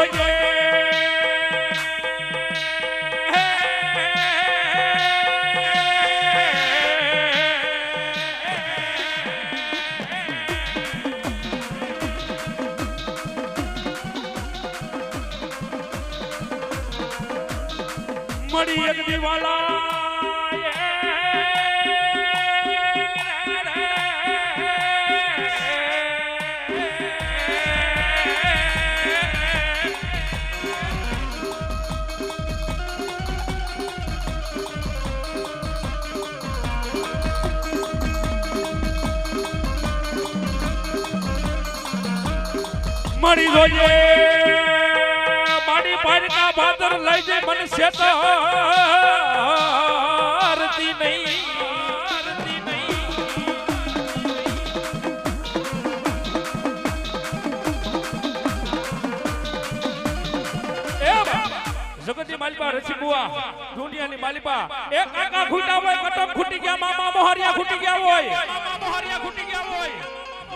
જોઈએ મળી એક દિવાલા મળી જોઈએ મારી પારકા ભાદર લઈ જઈ મને શેતરતી નહીં જગતની માલિપા રસી બુઆ દુનિયાની માલિપા એક કાકા ખૂટા હોય કટમ ખૂટી ગયા મામા મોહરિયા ખૂટી ગયા હોય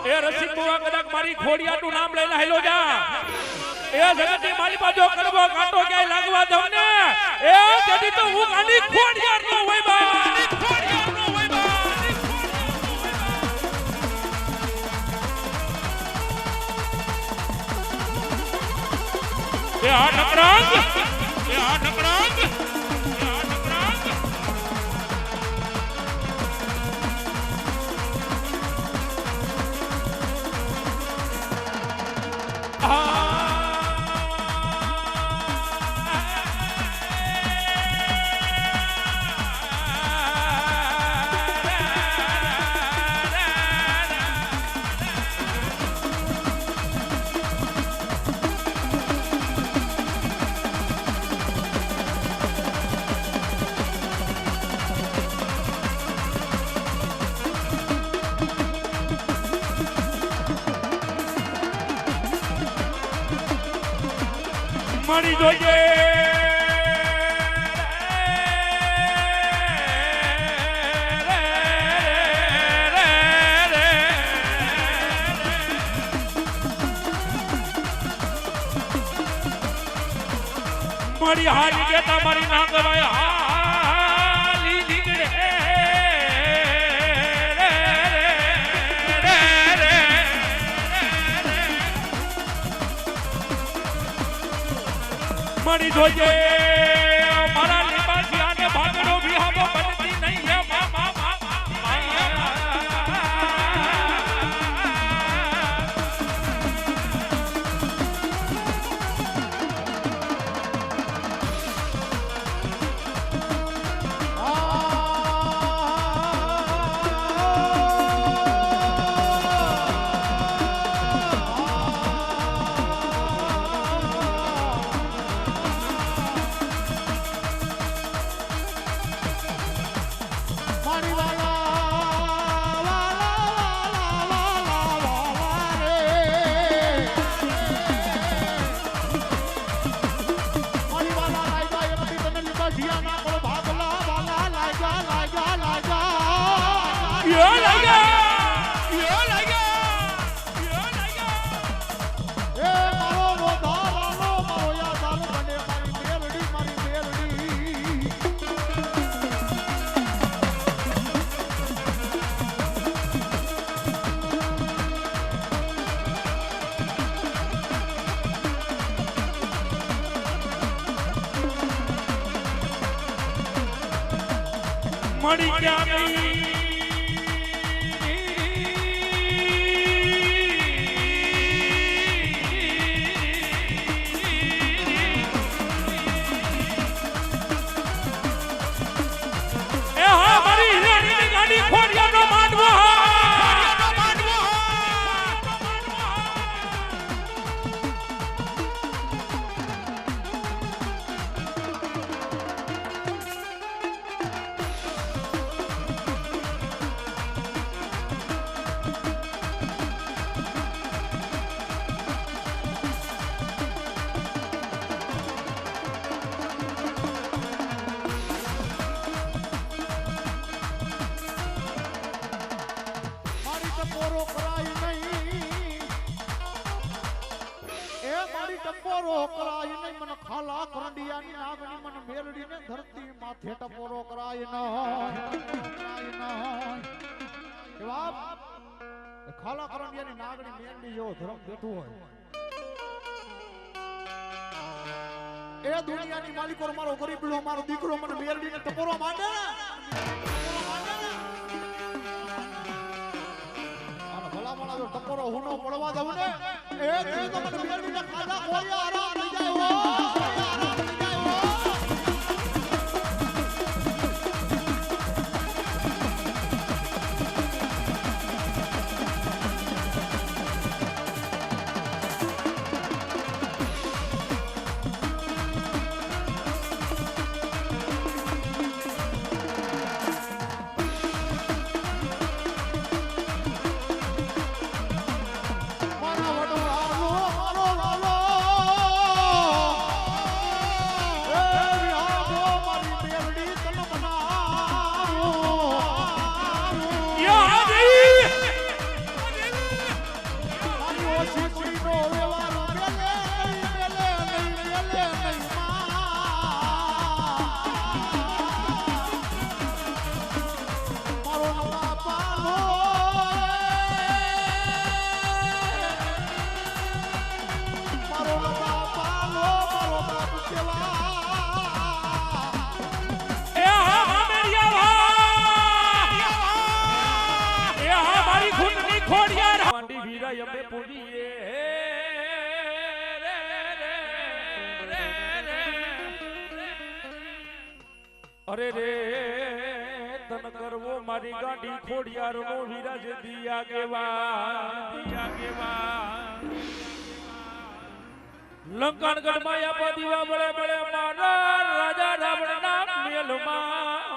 એ રસિક બુઆ કદાચ મારી ખોડિયાનું નામ લઈને હેલો જા એ જગતની માલિપા જો કરવો કાંટો ક્યાંય લાગવા દઉં ને એ તેથી તો હું આની ખોડિયાર નો હોય બા એ આ નકરાંગ મળી જોઈએ મારી હારી કેતા મારી ના કરાય હાલી નીકળે મળી જોઈએ મારા લીબાસી આને ભાગડો વિહામો બનતી નહીં હે મળી ગયા નહીં એ હા મારી હિરાણીની ગાડી ખોડિયાનો માંડવો ટપોરો કરાય ને મન ખાલા કરંડિયાની નાગણી મન મેરડીને ધરતી માથે ટપોરો કરાય ન એવા ખાલા કરંડિયાની નાગણી મેરડી જેવો ધર્મ બેઠું હોય એ દુનિયાની માલિકો મારો ગરીબડો મારો દીકરો મને મેરડીને ટપોરો માંડે ને ટપોરો હુનો પડવા દઉં ને એ તો મને મેરડીને ખાધા કોરિયા આરામ થઈ જાય હો અરે રે તન કરવો મારી ગાડી ખોડિયાર નો વિરાજ દિયા કેવા લંકાણગઢ માં આપા દીવા બળે બળે મારા રાજા રાવણ ના મેલમાં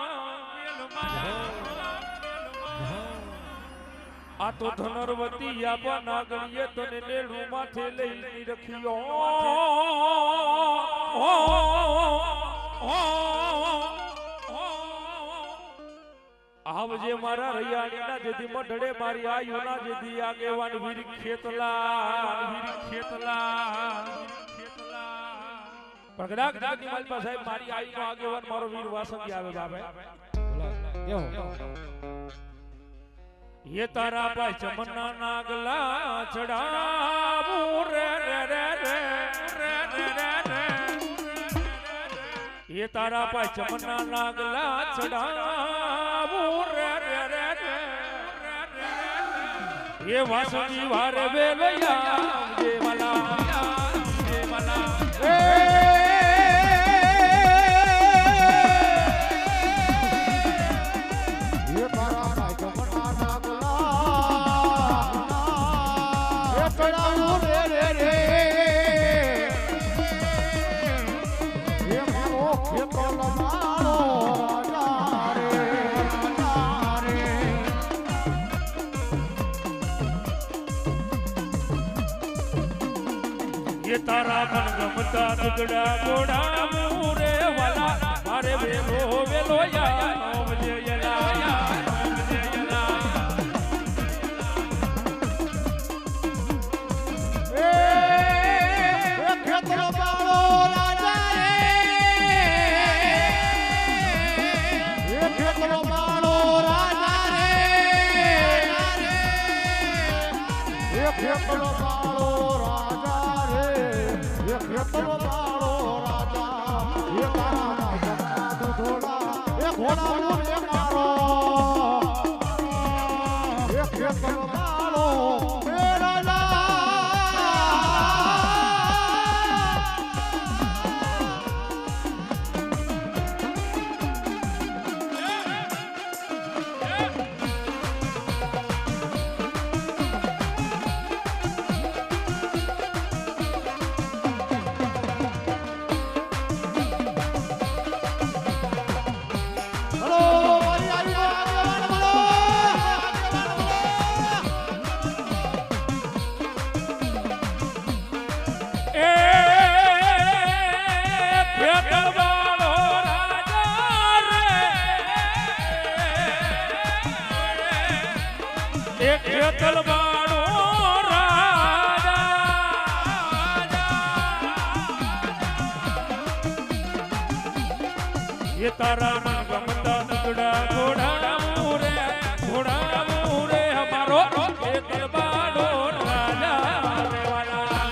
આ તો ધનરવતી આપા નાગણીએ તને લેડું માથે લઈ રખ્યો આવજે મારા રૈયાણીના જેથી મઢડે મારી આયુના જેથી આગેવાન વીર ખેતલા પણ કદાચ જગતની માલિકા સાહેબ મારી આયુનો આગેવાન મારો વીર વાસંગી આવે બાપે ये तारा पाय चमना नागला चढ़ावू रे रे रे रे रे रे रे ये तारा पाय चमना नागला चढ़ावू रे रे रे रे ये वासुकी वारे वेलया जे मला ये तारा मन गमता दुगड़ा गोड़ा मुरे वाला मारे वेलो वेलो या मुझे यला ए खेतलो बालो राजा रे ये खेतलो बालो राजा रे ये खेतलो बालो खेतलो बालो राजा ये तारा जगन्नाथ घोड़ा ये घोड़ा मुझे मारो ये खेतलो बालो हे राजा तलवारो राजा એ તારા મન ગમતા નગડા ઘોડાવું રે અમારો એ દરબારો રાજા રેવાલા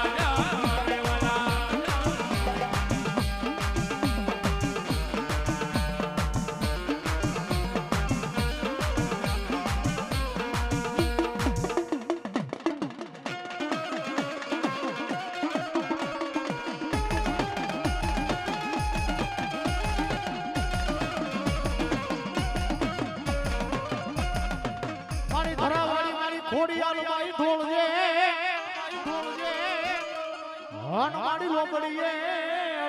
મારી ધરાવાળી મારી ખોડિયાર મારી ઢોળજે હન મારી લોબડીએ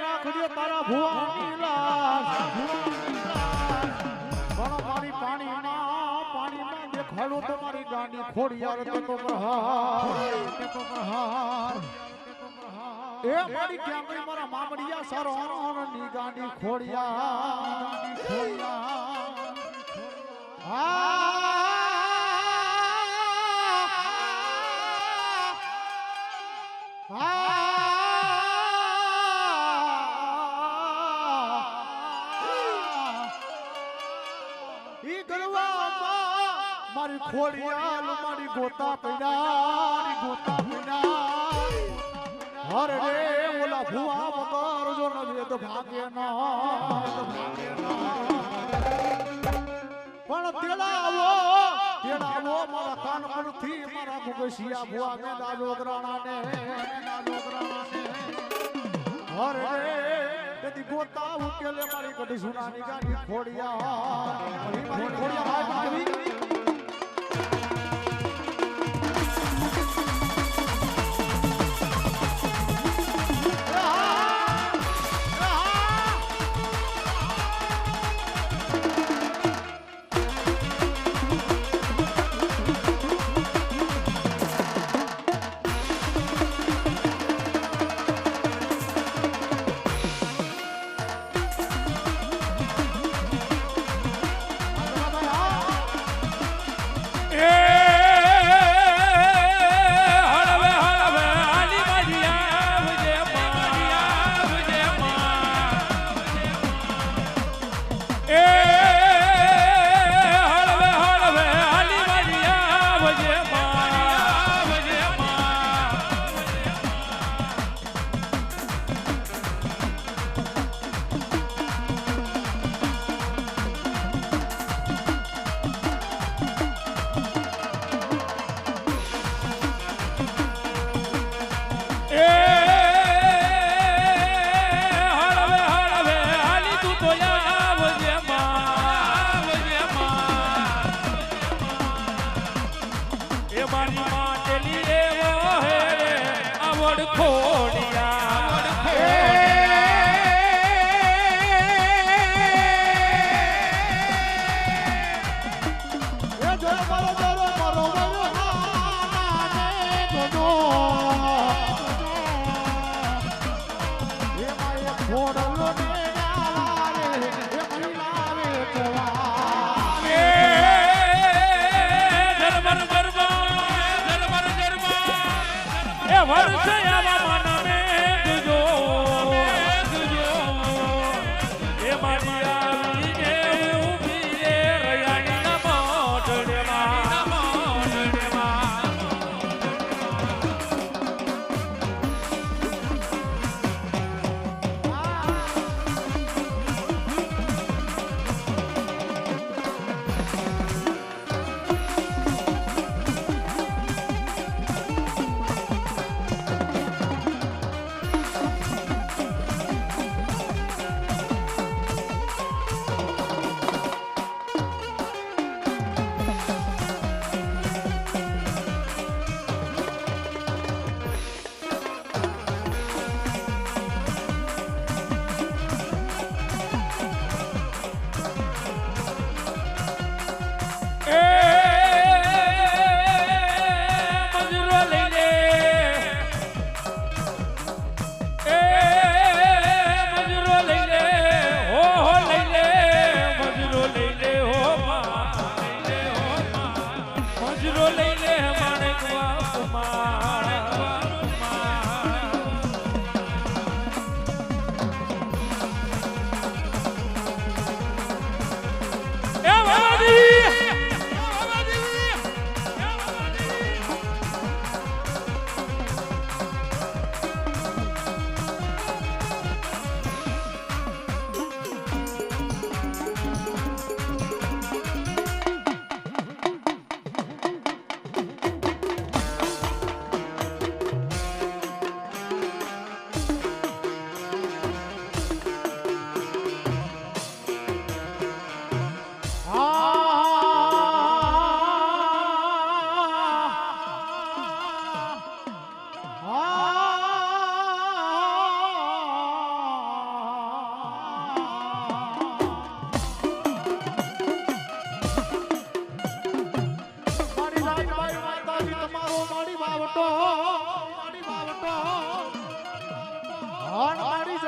રાખજે તારા ભુવાની લાશ પણ મારી પાણીમાં દેખાડો તો મારી ગાંડી ખોડિયાર તે તો પ્રહાર એ મારી ક્યાં ગઈ મારા મામડિયા સારો ની ગાંડી ખોડિયાર મારી ખોડિયાલ મારી ગોતા પૈડા હરે રે ઓલા ભુવા વગર જો નવે તો ભાગે ના પણ તેડાવો મારા કાનપુરથી મારા મુગસિયા ભુવા મે દાદો ગ્રાણાને હરે રે તેથી ગોતા ઉકેલે મારી કડી સુનાની ગાડી ખોડિયા ભાઈ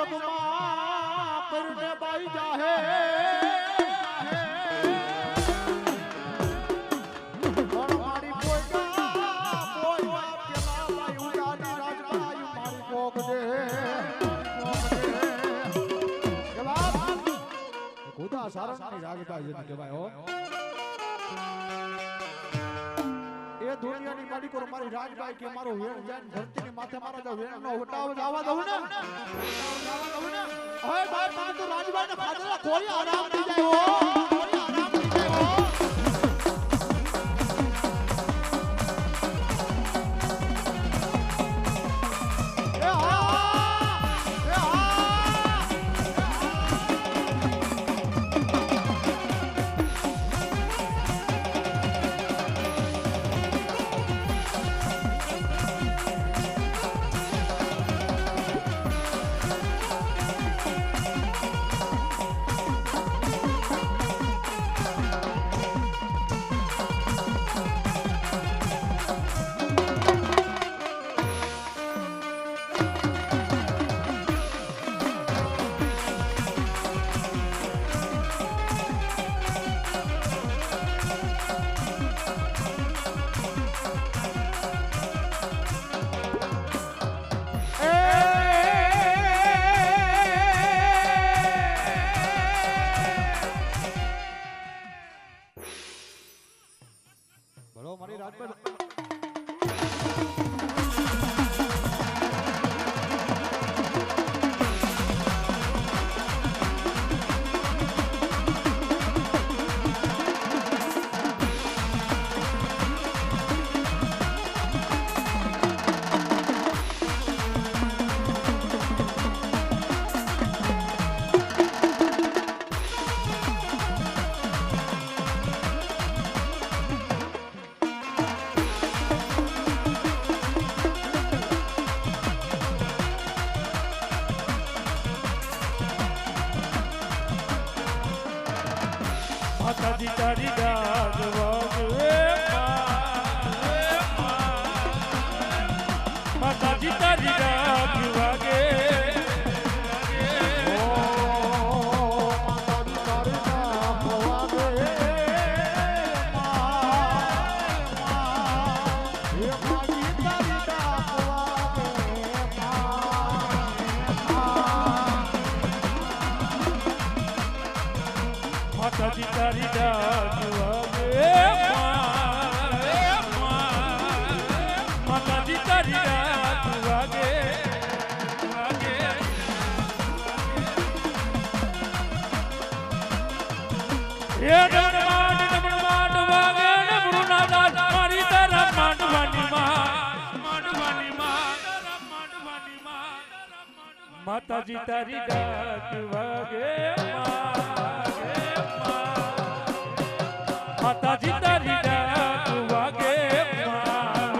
જગમાં કરીને બાઈ જાહે પણ મારી કોઈ બાપ કેલા બાઈ ઉડાની રાજબાઈ મારી કોક દે ખુદા સારંગની રાજબાઈ જેને કહેવાય હો એ દુનિયાની માલિકો મારી રાજબાઈ કે મારો વેણ જાય ધરતીની માથે મારો જો વેણનો ઉટાવ જવા દઉં ને હવે ભાઈ તમે તો રાજબાઈને ફાદરા કોઈ આરામ નહીં જાય હો કોઈ આરામ નહીં જાય હો મારી રાજબાઈ માતાજી તારી ડાક વાગે માતાજી તારી ડાક વાગે માતાજી તારી ડાક વાગે માતાજી તારી ડાક વાગે વાગે એ માંડ વાગે ને ગુરુનાથા મારી તારા માંડવાની માતાજી તારી ડાક વાગે માતાજી તારી ડાક વાગે વાગે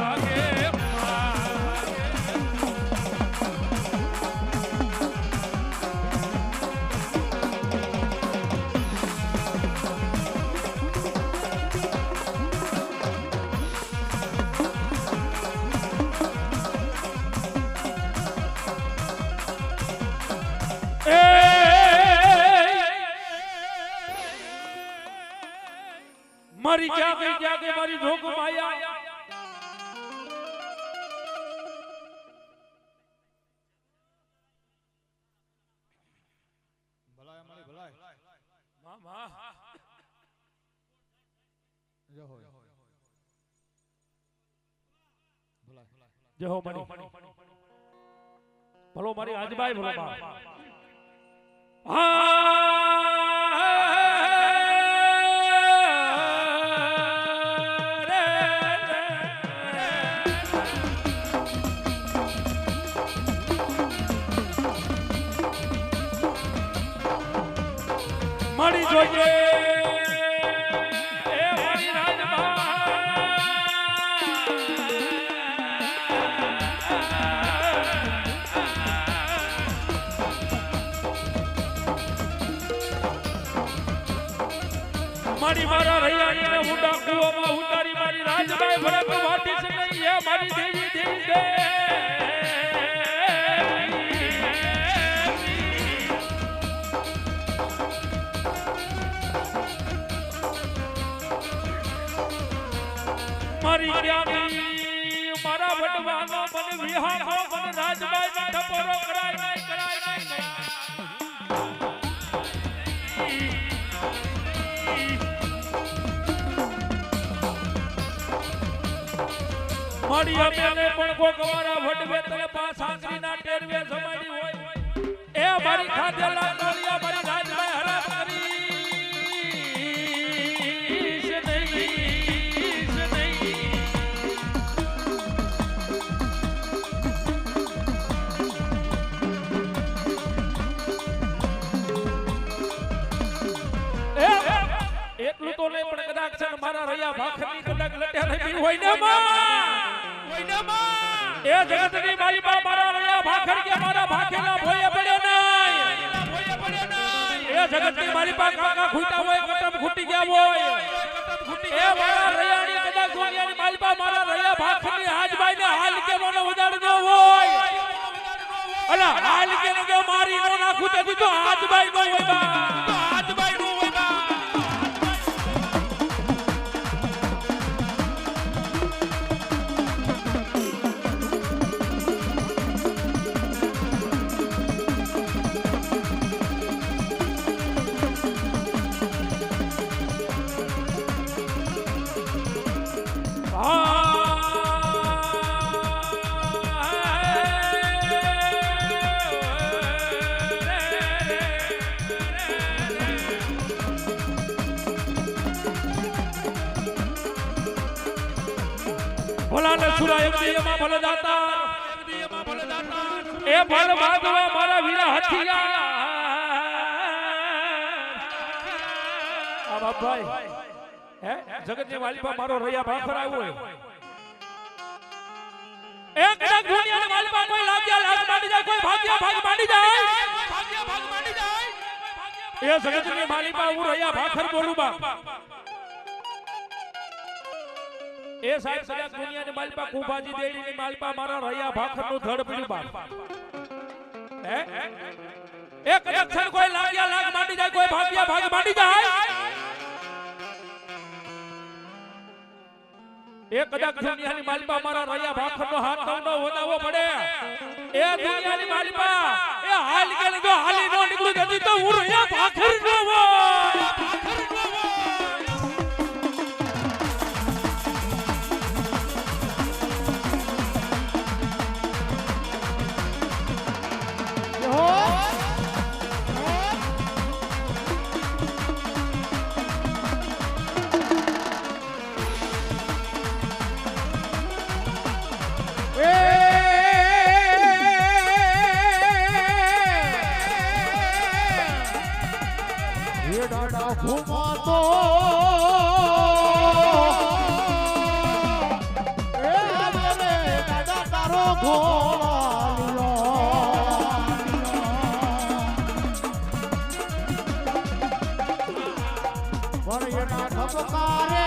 મારી જાગે મારી ભોગ માયા ભલાય મારી ભલાય મામા જય હો ભલાય જય હો મારી ભલો મારી આજબાઈ ભલો બા મારી જોઈએ એ મારી રાજબા મારી મારા રૈયાને હુંડા કુવામાં ઉતારી મારી રાજબાઈ ભરત વાટી છે નહીં એ મારી દેવી દેવી દે મારી જ્ઞાની મારા વડવાનો મને વિહામો મને રાજબાઈ ને ટપોરો કરાય નહીં કરાય નહીં મારી અમેને પણ કોક અમારા વડવે તને પાસ આંગળીના ટેરવે જમાડી હોય એ મારી ખાધેલા ગોળિયા મારી રાજબાઈ હરામ કરી એટલું તો નહીં પણ કદાચ છે મારા રૈયા ભાખરની કદાચ લટ્યા નહીં હોય ને માં એ જગતની મારી બા મારા રૈયા ભાખર કે મારા ભાખેલા ભોય પડ્યો નહીં એ જગતની મારી બા કાકા ખૂટા હોય કટમ ખૂટી ગયા હોય એ મારા રૈયાની કદાચ ગોળિયાની મારી બા મારા રૈયા ભાખરની હાજબાઈને હાલ કે મને ઉડાડ ન હોય અલા હાલ કે ન મારી નો નાખું તેથી તો હાજબાઈ નો હોય બા હાજબાઈ નો હોય બા ભોલાને સુરા એક દીમાં ભલે દાતા એ ભલ બાંધવા મારા વીરા હથિયા આ બાપભાઈ હે જગતની વાલીપા મારો રૈયા ભાખર આવ્યો એક કદાચ દુનિયાની વાલીપા કોઈ લાગ્યા લાગ માંડી જાય કોઈ ભાગ્યા ભાગ માંડી જાય એ જગતની વાલીપા હું રૈયા ભાખર બોલું બા એ સાહેબ સદા દુનિયાની માલપા કુભાજી દેડીની માલપા મારા રૈયા ભાખરનું ધડ પડ્યું બા હે એક કદક્ષણ કોઈ લાગ્યા લાગ માંડી જાય કોઈ ભાગ્યા ભાગ માંડી જાય એક કદાચ દુનિયાની માલપા મારા રૈયા ભાખરનો હાથ ન વધાવો પડે એ દુનિયાની માલપા એ હાલ કે જો હાલી નો નીકળું જતી તો હું રૈયા ભાખર નો હોય ઘુમાતો એ આવે દાદા તારો ઘોળાલિયો પણ એના ઠપકારે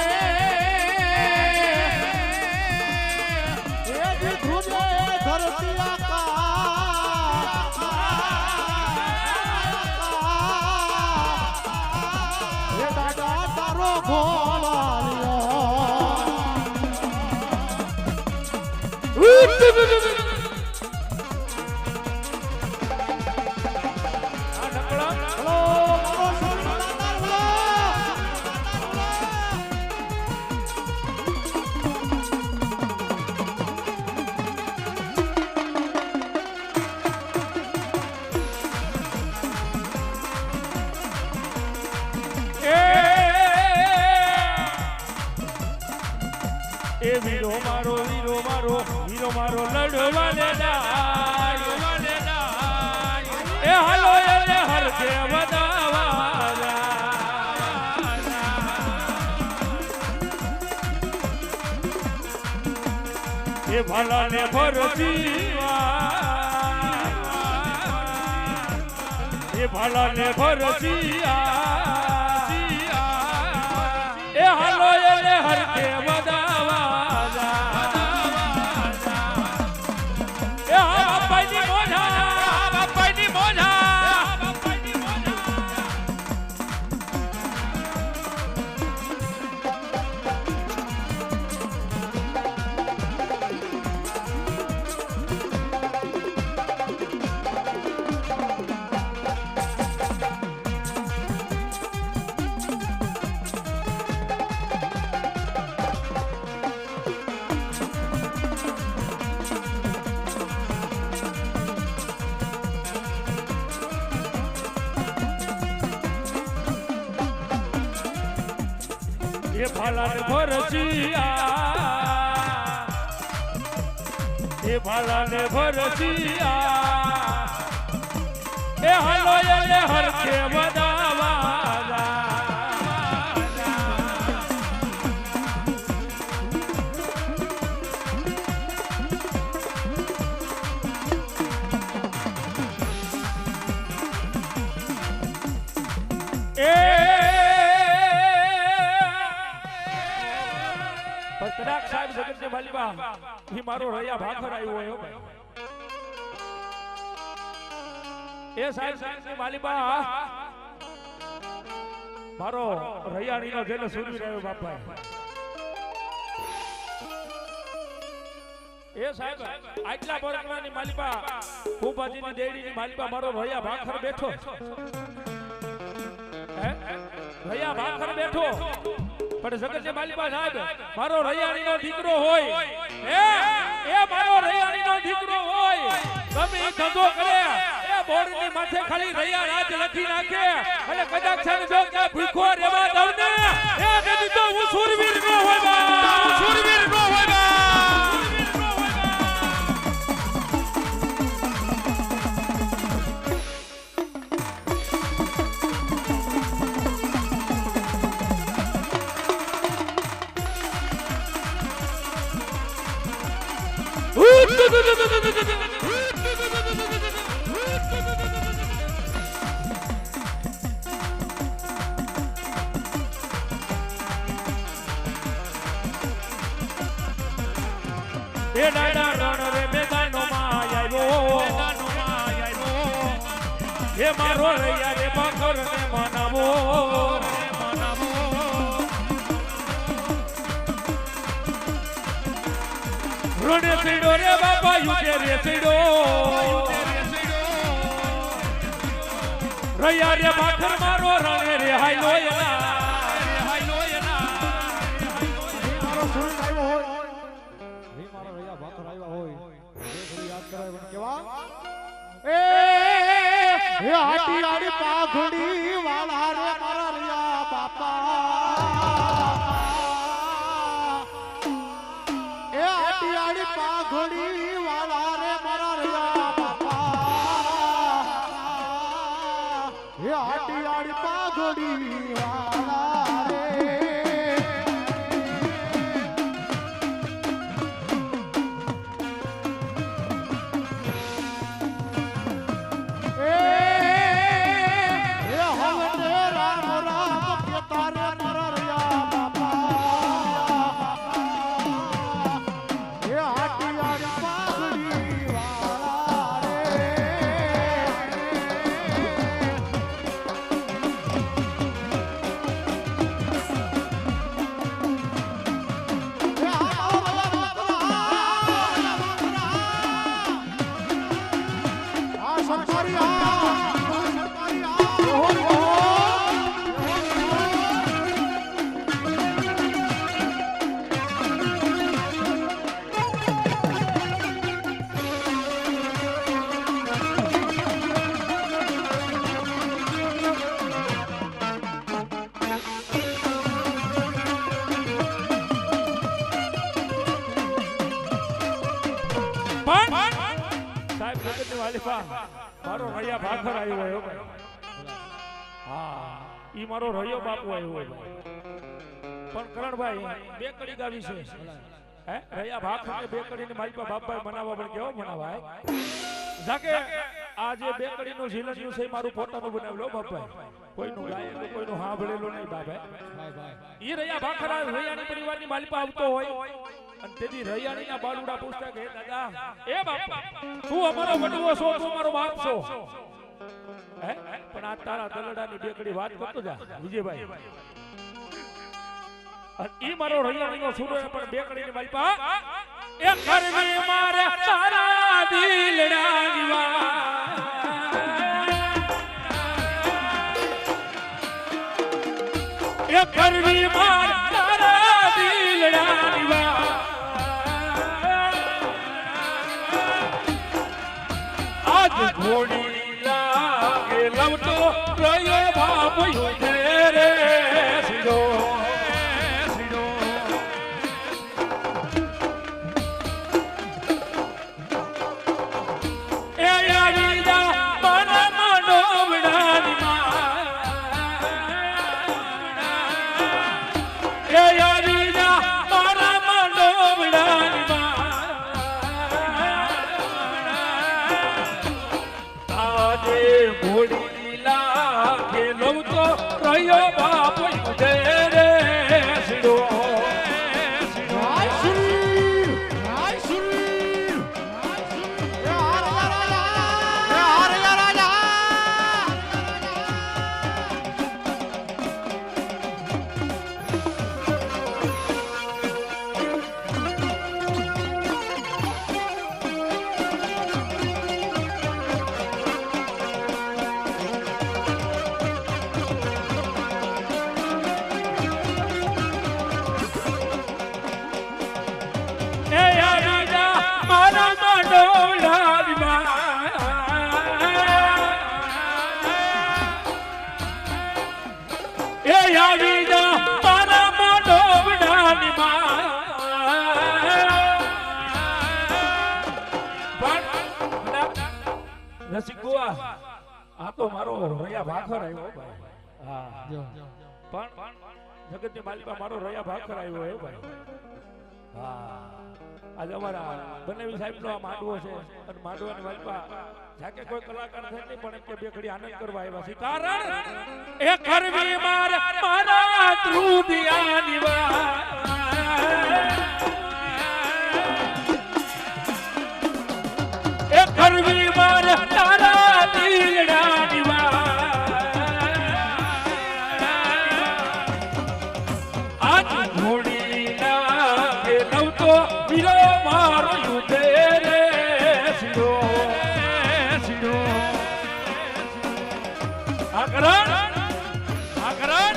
એ દીધું ને ધરતી એ વીરો મારો વીરો મારો લડવાને ડાય એ હાલો એને હર કે વધાવા એ ભલાને ભરજીવા એ ભલાને ભરજીયા એ હાલો એને હર કે વધાવા એ ભાલાને ભરસિયા એ ભાલાને ભરસિયા એ હાલો એને હરખે વધાવા કદાચ સાહેબ જગતની માલિકા ઈ મારો રૈયા ભાખર આવ્યો હોય હો ભાઈ એ સાહેબ જગતની માલિકા મારો રૈયાણીનો જેને સુરવી રહ્યો બાપા એ સાહેબ આટલા બરકવાની માલિકા ફૂફાજીની દેડીની માલિકા મારો રૈયા ભાખર બેઠો હે રૈયા ભાખર બેઠો પણ જગતની માલિકા સાહેબ મારો રૈયાણીનો દીકરો હોય એ મારો રૈયાણીનો દીકરો હોય ગમે ઈ ધંધો કરે એ બોર્ડની માથે ખાલી રૈયા રાજ લખી નાખે અને કદાચ છે જો કે ભૂખો રેવા દઉં ને એ કદી તો હું સુરવીર નો હોય બા સુરવીર નો હોય બા એ ડાડા રણ રે મેદાનો માં આવ્યો એ મારો રૈયા રે ભાખર ને મનાવો રોડે સીડો રે બાપા યુકે રે સીડો રૈયા રે ભાખર મારો રણે રે હાઈલો એના મારો સુરત આવ્યો હોય ઈ મારો રૈયા ભાખર આવ્યા હોય એ થોડી યાદ કરાય મને કેવા એ હાટી આડી પાઘડી વાળા રે મારા રૈયા બાપા એ હાટી આડી પાઘડી વાળા રે મારા રૈયા બાપા એ હાટી આડી પાઘડી વાળા રે મારો રૈયા ભાખર આવ્યો હોય હા ઈ મારો રૈયો બાપુ આવ્યો હોય પણ કરણભાઈ બે કડી ગાવી છે હે રૈયા ભાખર ને બે કડી ને મારી પાસે બાપા બનાવવા પણ કેવો બનાવાય જાકે આ જે બે કડી નું ઝીલન્યું છે મારું પોતાનું બનાવેલો બાપા કોઈનું ગાયેલું કોઈનું સાંભળેલું નહીં બાપા ઈ રૈયા ભાખર રૈયાની પરિવારની મારી પાસે આવતો હોય અને તેથી રૈયાણીના બાલુડા પૂછતા કે દાદા એ બાપા તું અમારો વડવો છો તું મારો બાપ છો હે પણ આ તારા દલડાની બેકડી વાત કરતો જા વિજયભાઈ અને ઈ મારો રૈયાણીનો સુરો પણ બેકડીની મારી પા એ કરવી મારે તારા દિલડાની વાત એ કરવી મારે તારા દિલડાની વાત ઘોડી લાગે લવતો રયો બાપ યુધે રે સીડો એ આવી જા મારા મોઢોડાની માં રસિકુઆ આ તો મારો રોયા ભાખર આવ્યો ભાઈ હા પણ જગતની માલિકા મારો રોયા ભાખર આવ્યો હે ભાઈ હા આજે અમારા બનેવી સાહેબનો આ માંડવો છે અને માંડવાની માલિકા જાકે કોઈ કલાકાર છે નહીં પણ કે બે ઘડી આનંદ કરવા આવ્યા છે કારણ એ કરવી મારા ધ્રુદિયાની વાત એ કરવી તારા દિલડાની વાત આજ ઘોડી ના કે નવતો વીરો મારો યુધે રે સિંધો આકરણ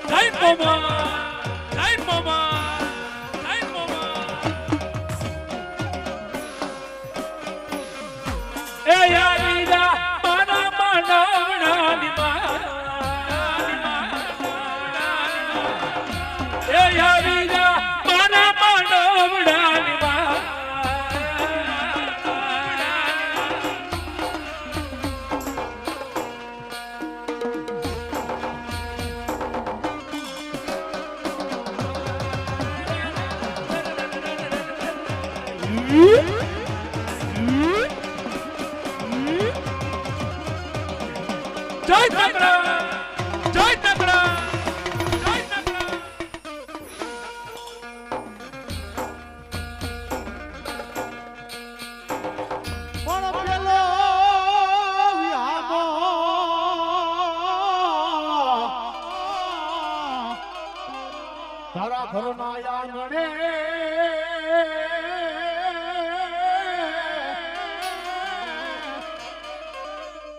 જય મોમા જય મોમા જય મોમા એ યારીદા મારા માનવડાની માં એ યારીદા મારા માનવડાની માં જય તકડા જય તકડા જય તકડા પણ પેલો વિહાગો તારા ઘરના આંગણે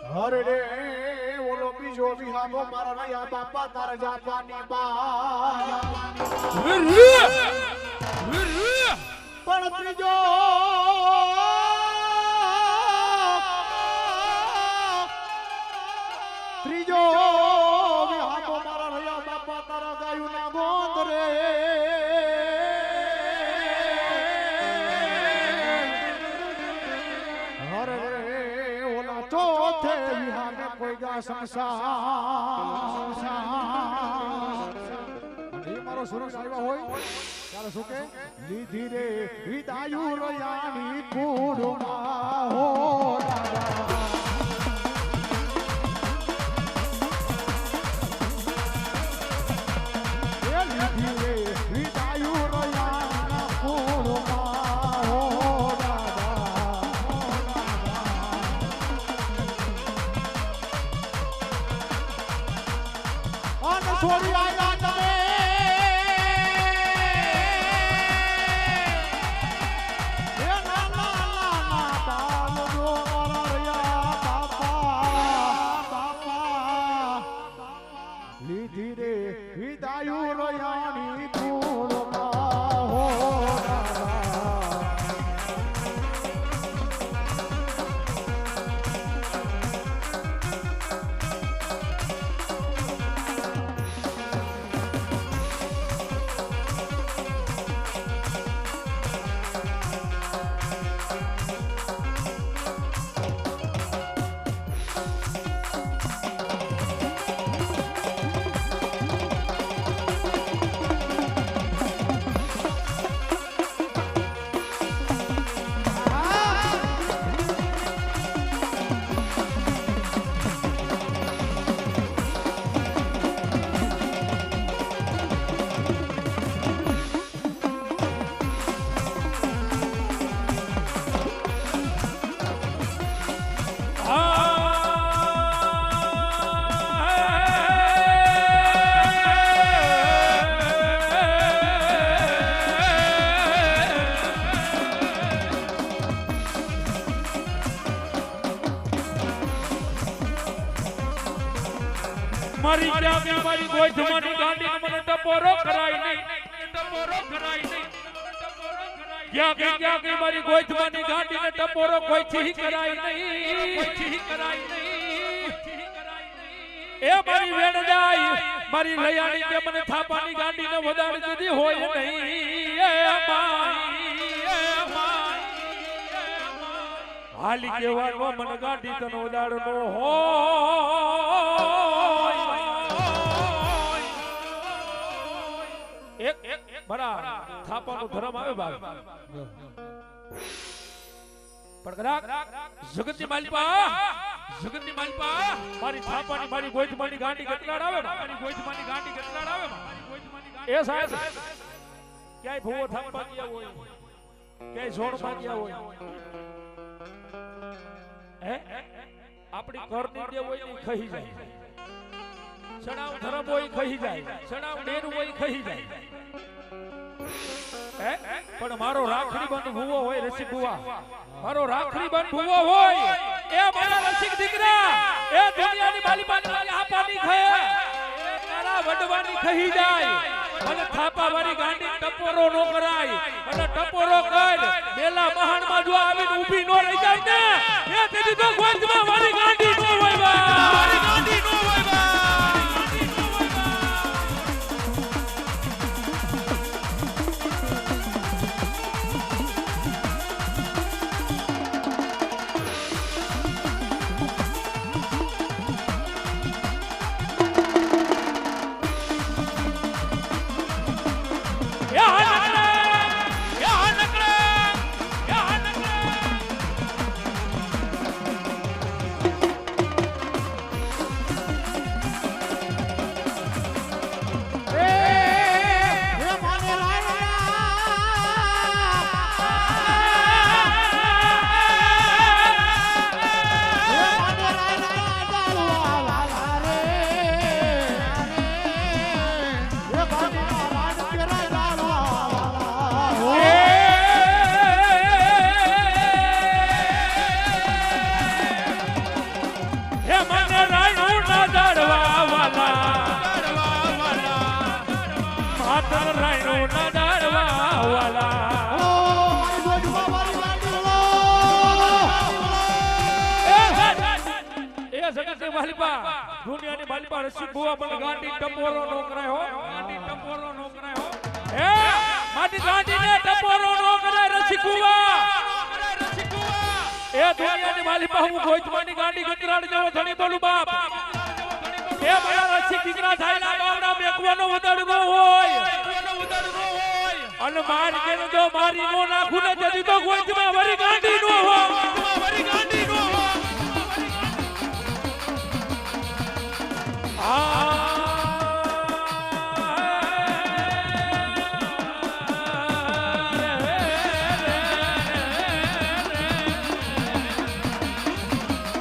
હરે રે ઓલો બીજો વિહાગો મારા નયા બાપા તારા જાતવાની બા પણ ત્રીજો વિહાગો મારા નયા બાપા તારા ગાયું ના ગોંદ રે હરે રે ઓલા ચોથે વિહાગે કોઈ ગા સંસાર એ મારો સુરક્ષ આવ્યા હોય ત્યારે શું કે લીધી રે વિદાયુ રયાની કુડમાં હો દાદા એ લીધી રે વિદાયુ રયાના કુડમાં હો દાદા અને છોડી આવ્યા તમે એ નાના બાલ જો મારા રહ્યા બાપા લીધી રે વિદાયુ રયાની કુળમાં હો દાદા મારી જાગી મારી ગોઠમાની ગાંડી મને ટપોરો કરાય નહીં જાગી મારી ગોઠમાની ગાંડી ને ટપોરો કોઈ થી કરાય નહીં એ મારી વેણ જાય મારી લયાણી કે મને થાપાની ગાંડીને વધારી દીધી હોય નહીં એ હાલી કેવાનો મને ગાંડી તને વધારનો હોય એક બરા થાપાનો ધર્મ આવે બાપ પણ કદાચ જગતની માલિપા મારી થાપાની મારી ગોઈથમાની ગાંડી કેટલાડ આવે એ સાહેબ ક્યાંય ભૂવો થાપા ગયા હોય ક્યાંય ઝોણમાં ગયા હોય હે આપણી ઘરની જે હોય ને ખહી જાય ચણાવ ધરમ હોય ખહી જાય ચણાવ ડેરું હોય ખહી જાય હે પણ મારો રાખડી બંધ ભૂવો હોય રસિક ભૂવા મારો રાખડી બંધ ભૂવો હોય એ મારા રસિક દીકરા એ દુનિયાની માલી પાણી આપાની ખય એ તારા વડવાની ખહી જાય મને થાપા વાળી ગાંડી ટપોરો નો કરાય અને ટપોરો કર બેલા મહાણ માં જો આવીને ઊભી નો રહી જાય ને એ તેદી તો ગોંજમાં મારી ગાંડી નો હોય બા મારી ગાંડી નો હોય બા દુનિયાની માલિપા રસિક ભુવા મને ગાંડી ટપોરો નો કરાય હો ગાંડી ટપોરો નો કરાય હો હે મારી ગાંડીને ટપોરો નો કરાય રસિક ભુવા એ દુનિયાની માલિપા હું ગોઈતમાની ગાંડી ગતરાડ જેવો ધણી બોલું બાપ એ મારા રસિક દીકરા થાયલા બાવડા મેકવાનો વધારનો હોય અને માર કે જો મારી નો નાખું ને જદી તો ગોઈતમાં મારી ગાંડી નો હો મારી ગાંડી નો હો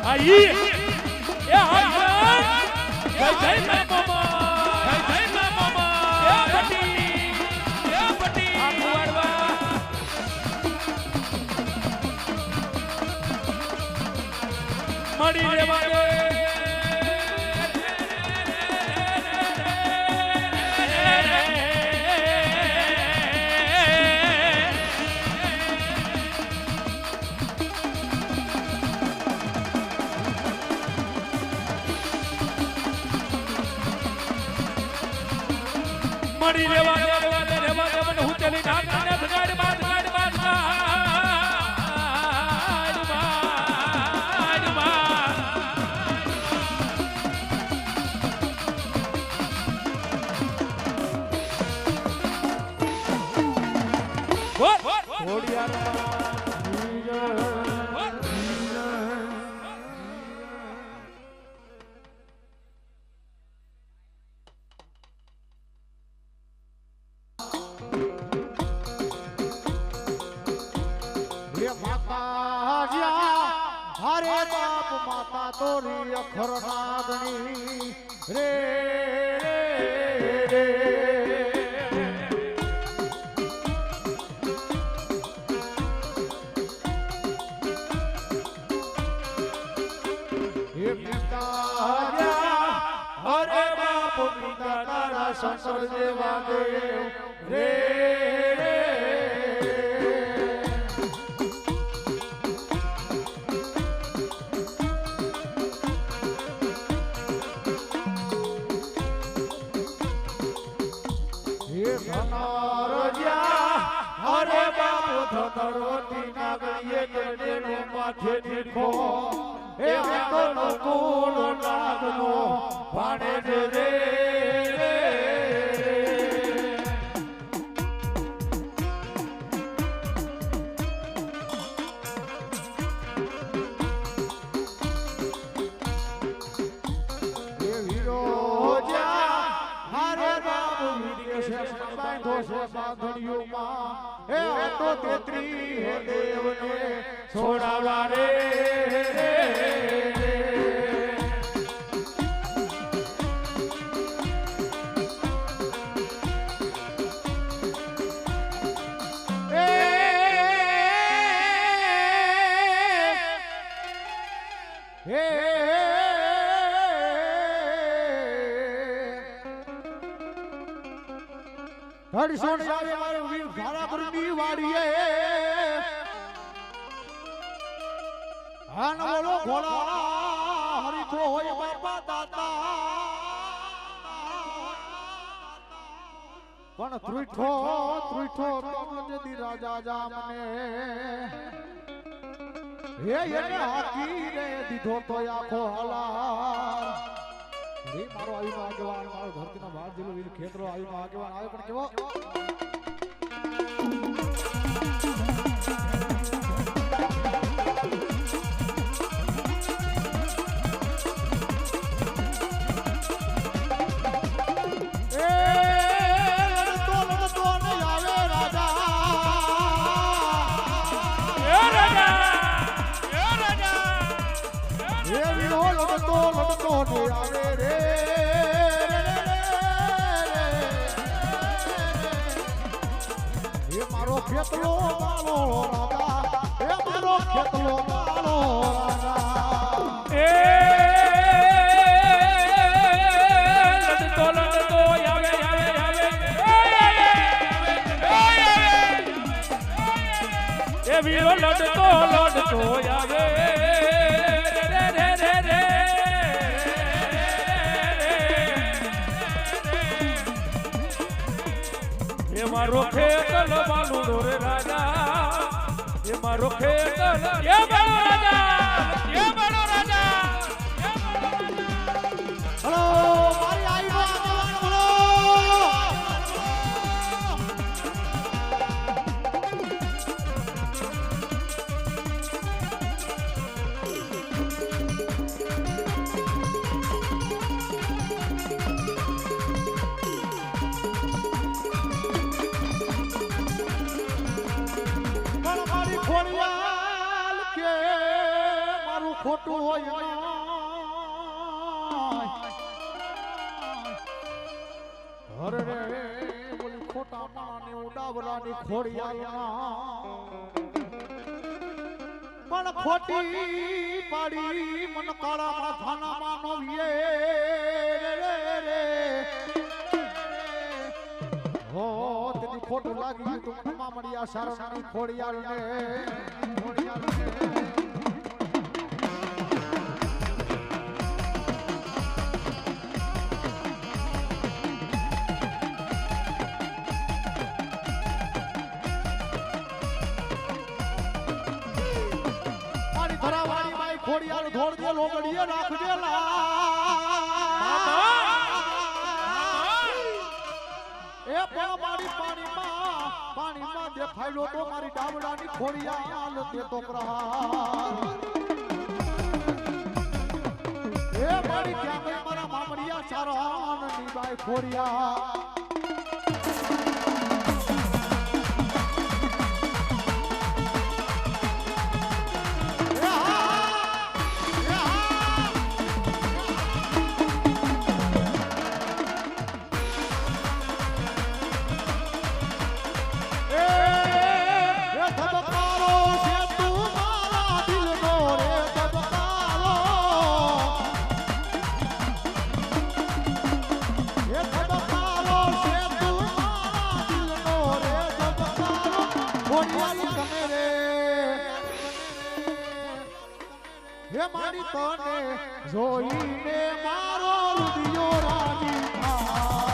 आई ये हाय जय जय मामा ये पटी आकुवाड़वा मड़ी रे वाले मड़ी रेवा मन हूँ चली नागने गाड़ बात हरे बाप माता तोरी अखर नागणी रे रे हे पिता हरे बाप पिता तारा शंकर देवा देव रे નરવતી નાગરીએ ગણેનો માથે નીરખો એ આટલો કુળ નાગનો ભાણે રે છોડાવા રે ધડ સોણ આવે મારો વીર ઘારાપુરની વાડીએ હાન બોલો ઘોડા હરીખો હોય બાપા દાતા પણ ત્રુઠો તમજદી રાજા જામને હે એને હાકી રે દીધો તો આખો હલાર રે મારો આવીનો આગેવાન મારો ધરતીના બહાર જિલ્લો વીર ખેતરો આવીનો આગેવાન આવે પણ કેવો ખેતલો મારો રાજા એ મારો ખેતલો મારો રાજા એ લડતો આવે એ વીરો લડતો આવે મારો ખેતલ બાલુડો રે રાજા એ મારો ખેતલ એ બાળો રાજા હલો મારી આઈનો આગેવાન બોલો ખોડિયાલ કે મારું ખોટું હોય અરે રે બોલી ખોટા માની ઉડાવરાની ખોડિયાલ પણ ખોટી પાડી મન કાળા માથાના માનો રે હો તેની ખોટું લાગી તું મનમાં મળ્યા સારાની ખોડિયાલ ને મારી ધરાવાળી માઈ ખોડિયાલ ધોળ દે લોગડીએ રાખજે એ પણ મારી પાણીમાં દેખાયલો તો મારી ડાબડાની ખોડિયાલ તે તો પ્રહાર એ મારી ક્યાં ગઈ મારા મામડિયા ચારાની બાઈ ખોડિયાલ હે મારી તને જોઈને મારો રુદિયો રાજી થાય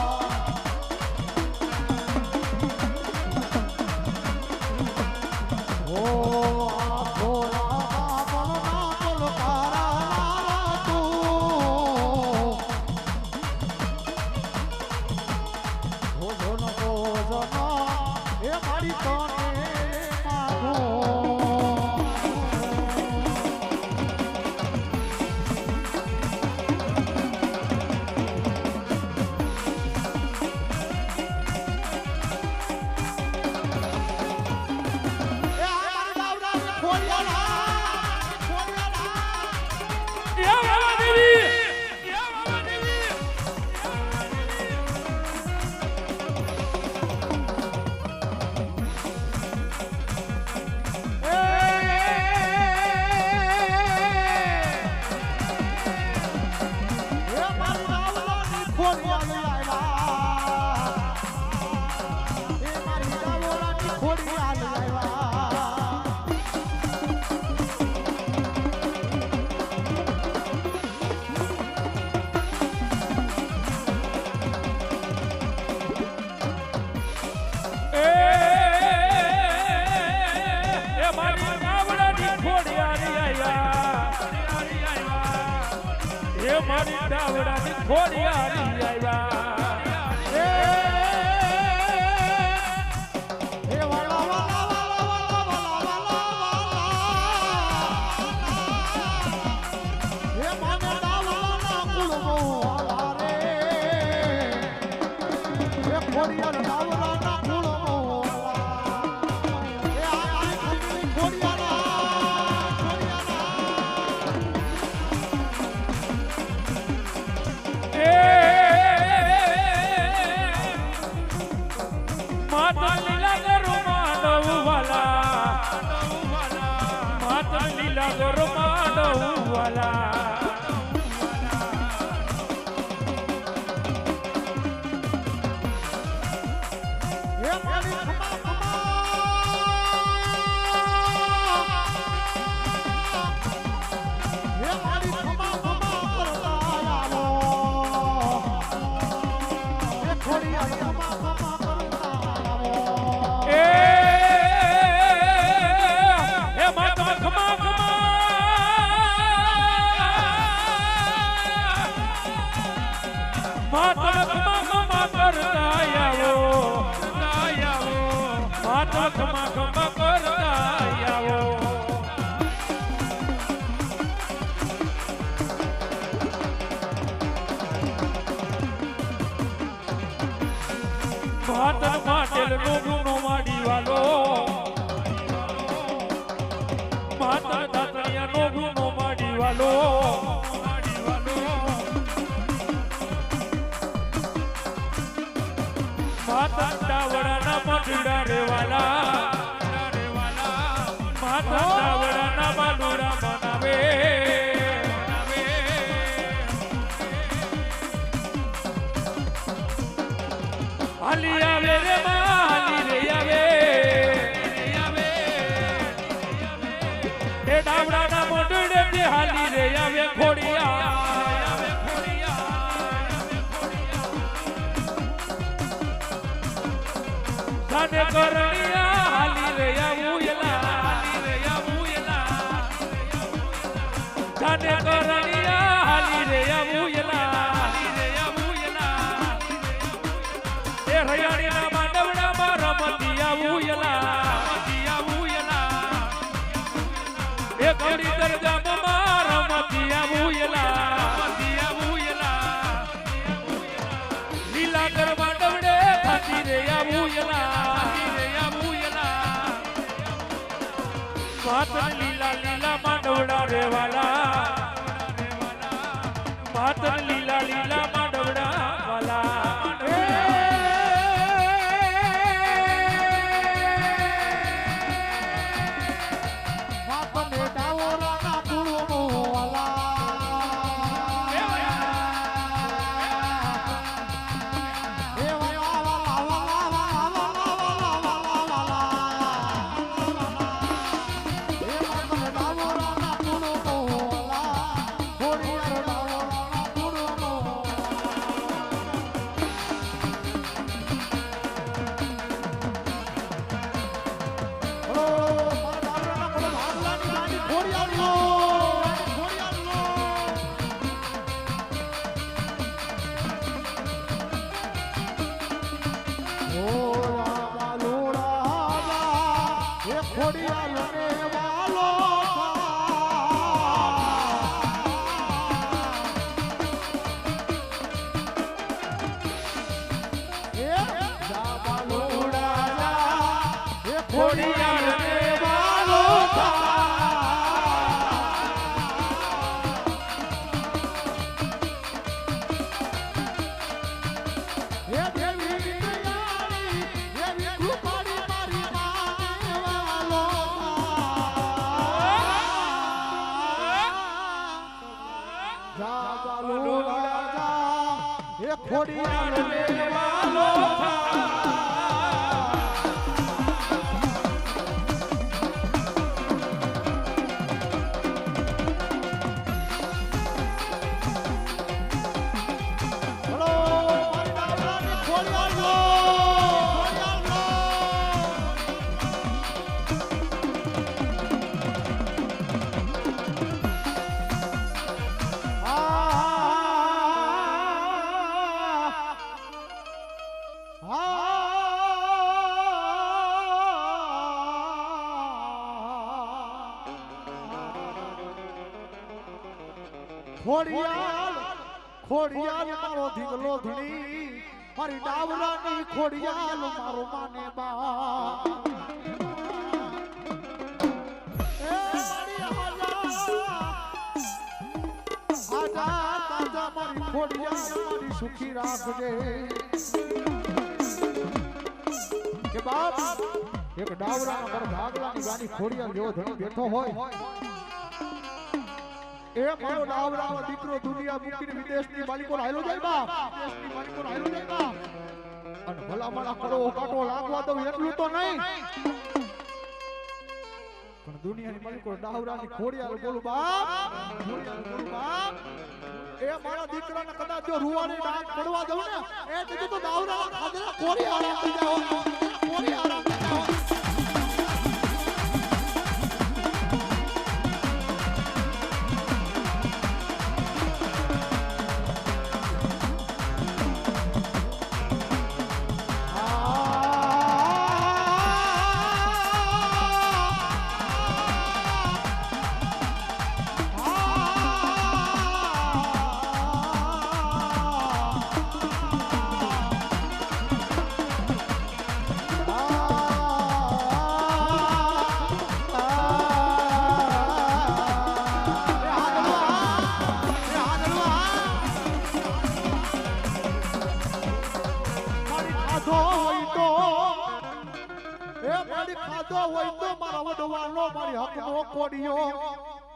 મારી ડાવડાની ખોડિયારી આવ્યા એ વાલા વાલા વાલા વાલા વાલા એ મને ડાવલાના કુળમો વાલા રે એ ખોડિયાર ડાવલાના કુળમો વાલા એ આ ખોડિયાર માતા લીલા ગરુ માનવ વાલા માતા લીલા ગરુ માનવ વાલા એ મારી ખમા ખમા એ મારી ખમા ખમા કરતા આવો એ ખોડિયાર ખમા ખમા કરતા આવો એ માતા ખમા ખમા માતા ખમા ખમા કરતા આવો માતા ખમા ખમા કરતા આવો માતર માટેલ નો ગુનો માડી વાલો માતર દાતરિયા નો ગુનો માડી વાલો માતર ડાવડાના મઢડા રે વાલા માતર ડાવડાના માલુડા બનાવે હાલી આવે રે હાલી રે આવે એ ડાવડાના મોઢડે થી હાલી રે આવે ખોડિયા સાને કરણિયા હાલી રે આવું એલા સાને કરણિયા હાલી રે આવું એલા એ હરિયાણીના માંડવડામાં રમતી આવું એલા એ ઘડી દરગામમાં રમતી આવું એલા લીલા કર માંડવડે ખાતી રે આવું એલા માતર લીલા લીલા માંડવડા રે વાલા માતર લીલા લીલા માંડવડા વાલા માતને ડાવલાના કુળમો વાલા એ વાલા વાલા વાલા વાલા એ માતને ડાવલાના કુળમો વાલા ખોડિયાર ડાવલાના કુળમો ખોડિયાર રે વાલો એ દેવી દયાળી દેવી કૃપાળી મારી માને વાલો જા બાલુ રાજા એ ખોડિયાર રે વાલો ખોડિયાલ ખોડિયાલ મારો ધીંગલો ધણી મારી ડાવરાની ખોડિયાલ મારો માને બા એ મારી આજા તાજા મારી ખોડિયાલ મારી સુખી રાખજે કે બાપ એક ડાવરાનો પર ભાગલાની ગાની ખોડિયાલ જેવો ધણી બેઠો હોય એ મારો ડાવરાનો દીકરો દુનિયા મૂકીને વિદેશની માલિકો હાલો જાય બાપ વિદેશની માલિકો હાલો જાય બાપ અને ભલા મારા કરો કાટો લાગવા દઉં એટલું તો નહીં પણ દુનિયાની માલિકો ડાવરાની ખોડિયાલ બોલું બાપ ખોડિયાલ બોલું બાપ એ મારા દીકરાને કદાચ જો રૂવાની ડાક પડવા દઉં ને એ કીધું તો ડાવરાના ખાધેલા ખોડિયાલ આવી જાવ ખોડિયાલ આવી જાવ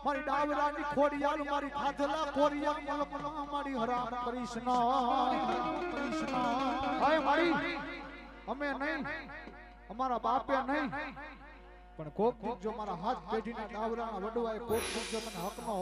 મારી ડાવરાની ખોડિયાલ મારી ખાધલા ખોડિયાલ મલકમાં મારી હરામ કરીશ હવે મારી અમે નહીં અમારા બાપે નહીં પણ કોક જો મારા હાથ પેઢીના ડાવરાના વડવાએ કોક જો મને હકનો